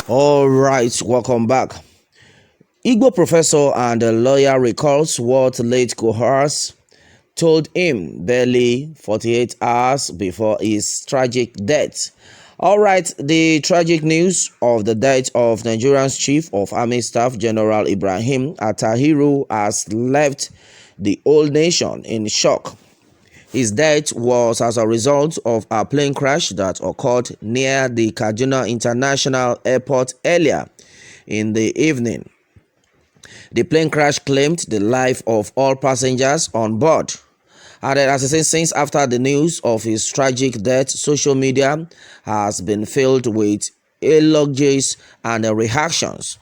All right, welcome back. Igbo professor and a lawyer recalls what late cohorts told him barely 48 hours before his tragic death. All right, the tragic news of the death of Nigeria's Chief of Army Staff General Ibrahim Attahiru has left the whole nation in shock. His death was as a result of a plane crash that occurred near the Kaduna International Airport earlier in the evening. The plane crash claimed the life of all passengers on board. And as I said, since after the news of his tragic death, social media has been filled with elogies and reactions.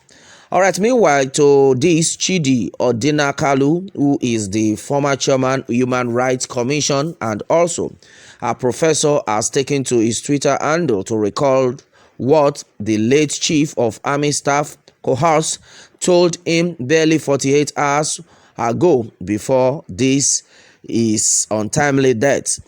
All right, meanwhile, to this, Chidi Odinakalu, who is the former chairman, Human Rights Commission, and also a professor, has taken to his Twitter handle to recall what the late Chief of Army Staff, Cohas, told him barely 48 hours ago before this is untimely death.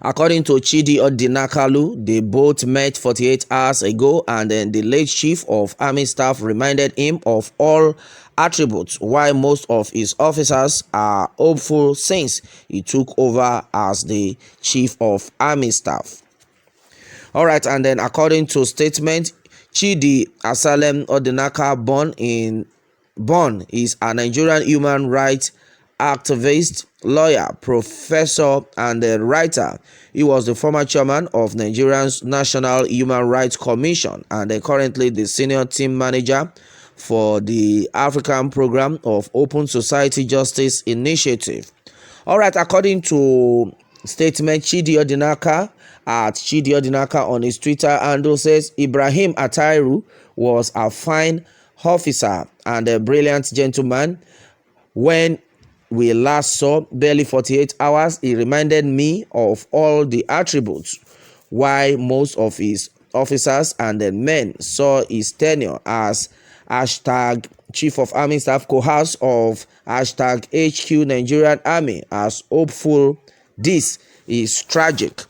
According to Chidi Odinakalu, they both met 48 hours ago, and then the late Chief of Army Staff reminded him of all attributes why most of his officers are hopeful since he took over as the Chief of Army Staff. All right, and then according to statement, Chidi Asalem Odinaka, born is a Nigerian human rights activist, lawyer, professor, and a writer. He was the former chairman of Nigeria's National Human Rights Commission and currently the senior team manager for the African Program of Open Society Justice Initiative. All right, according to statement, Chidi Odinaka at Chidi Odinaka on his Twitter handle says Ibrahim Attahiru was a fine officer and a brilliant gentleman. When we last saw barely 48 hours, he reminded me of all the attributes why most of his officers and the men saw his tenure as hashtag Chief of Army Staff Cohas of hashtag HQ Nigerian Army as hopeful. This is tragic.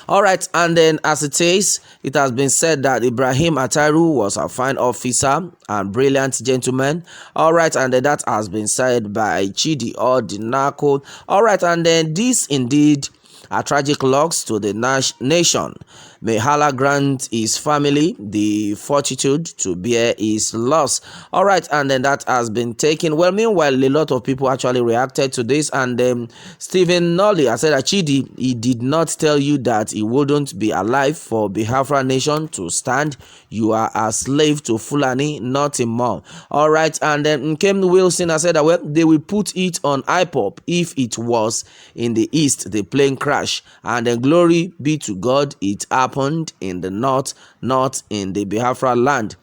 All right, and then as it is, it has been said that Ibrahim Attahiru was a fine officer and brilliant gentleman. All right, and then that has been said by Chidi Odinako. All right, and then this indeed are tragic loss to the nation. May Allah grant his family the fortitude to bear his loss. All right, and then that has been taken. Well, meanwhile, a lot of people actually reacted to this, and Stephen Nolly, I said that Chidi, he did not tell you that he wouldn't be alive for Biafra nation to stand. You are a slave to Fulani, not a mom. All right, and then Nkem Wilson, I said that, well, they will put it on IPOP if it was in the east, the plane crash, and then glory be to God, it happened in the north, not in the Biafra land.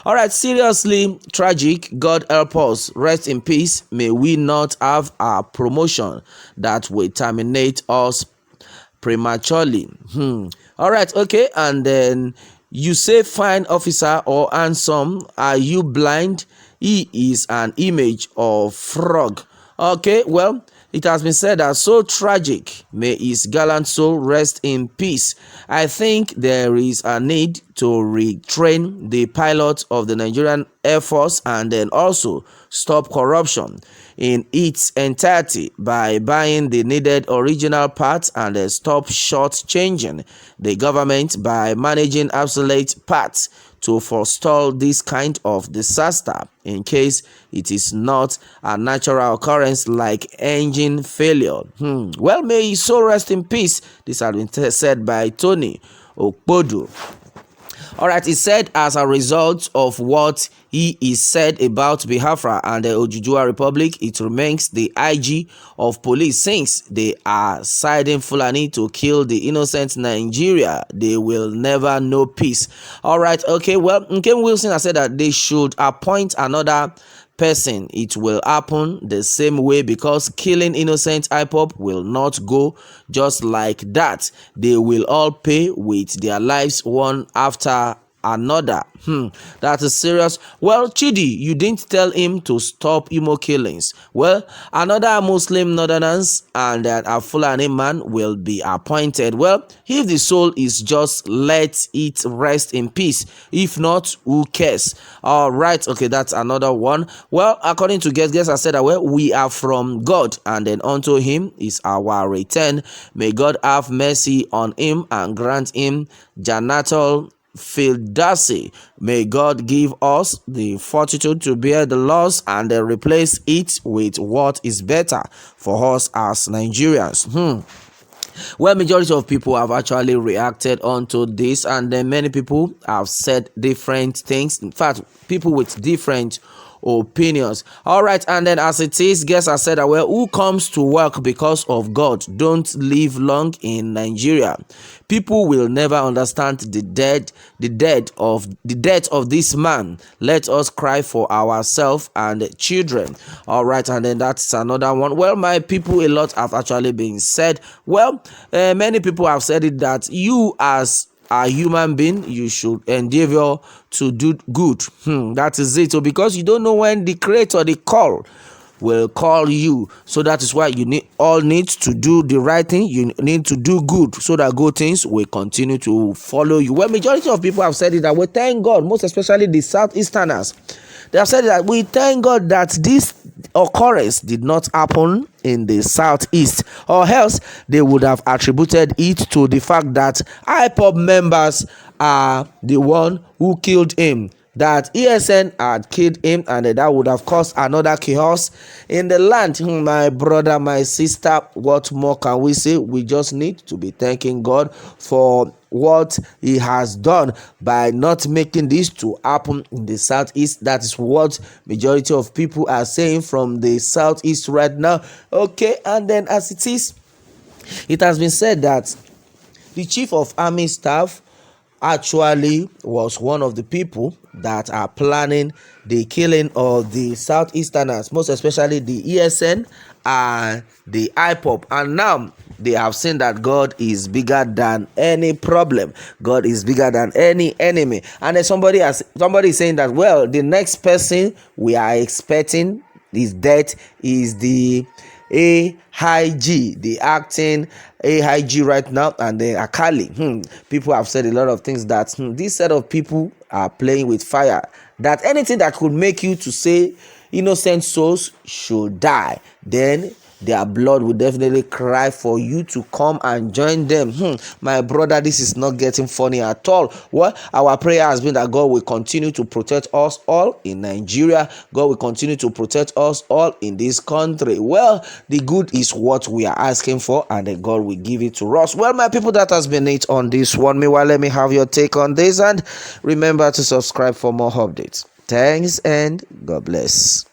All right, seriously tragic. God help us. Rest in peace. May we not have a promotion that will terminate us prematurely. All right, okay, and then you say fine officer or handsome. Are you blind? He is an image of frog. Okay, well, it has been said that so tragic. May his gallant soul rest in peace. I think there is a need to retrain the pilots of the Nigerian Air Force and then also stop corruption in its entirety by buying the needed original parts and stop short-changing the government by managing obsolete parts to forestall this kind of disaster in case it is not a natural occurrence like engine failure. Well, may his soul rest in peace. This has been said by Tony Okpodu. All right, he said as a result of what he is said about Biafra and the Ojujua Republic, it remains the IG of police since they are siding Fulani to kill the innocent Nigeria. They will never know peace. All right, okay, well, Nkem Wilson has said that they should appoint another person. It will happen the same way because killing innocent IPOP will not go just like that. They will all pay with their lives one after another. That is serious. Well, Chidi, you didn't tell him to stop Imo killings. Well, another Muslim northerners and a Fulani man will be appointed. Well, if the soul is just, let it rest in peace. If not, who cares? All right, okay, that's another one. Well, according to guests I said that, well, we are from God, and then unto him is our return. May God have mercy on him and grant him Janatal Fildasi. May God give us the fortitude to bear the loss and then replace it with what is better for us as Nigerians. Well, majority of people have actually reacted onto this, and then many people have said different things. In fact, people with different opinions. All right, and then as it is, guess I said that, well, who comes to work because of God don't live long in Nigeria. People will never understand the death of this man. Let us cry for ourselves and children. All right, and then that's another one. Well, my people, a lot have actually been said. Well, many people have said it that you as a human being, you should endeavor to do good. That is it. So because you don't know when the creator, the call, will call you, so that is why you need to do the right thing. You need to do good, so that good things will continue to follow you. Well, majority of people have said it that we thank God, most especially the Southeasterners. They have said that we thank God that this occurrence did not happen in the Southeast, or else they would have attributed it to the fact that IPOB members are the one who killed him, that ESN had killed him, and that would have caused another chaos in the land. My brother, my sister, what more can we say? We just need to be thanking God for what he has done by not making this to happen in the Southeast. That is what majority of people are saying from the Southeast right now. Okay, and then as it is, it has been said that the Chief of Army Staff actually was one of the people that are planning the killing of the Southeasterners, most especially the ESN and the IPOP. And now they have seen that God is bigger than any problem. God is bigger than any enemy. And then somebody is saying that, well, the next person we are expecting is death is the AIG, the acting AIG right now, and the Akali. People have said a lot of things that this set of people are playing with fire. That anything that could make you to say innocent souls should die, then their blood will definitely cry for you to come and join them. My brother, this is not getting funny at all. Well, our prayer has been that God will continue to protect us all in Nigeria. God will continue to protect us all in this country. Well, the good is what we are asking for, and then God will give it to us. Well, my people, that has been it on this one. Meanwhile, let me have your take on this, and remember to subscribe for more updates. Thanks and God bless.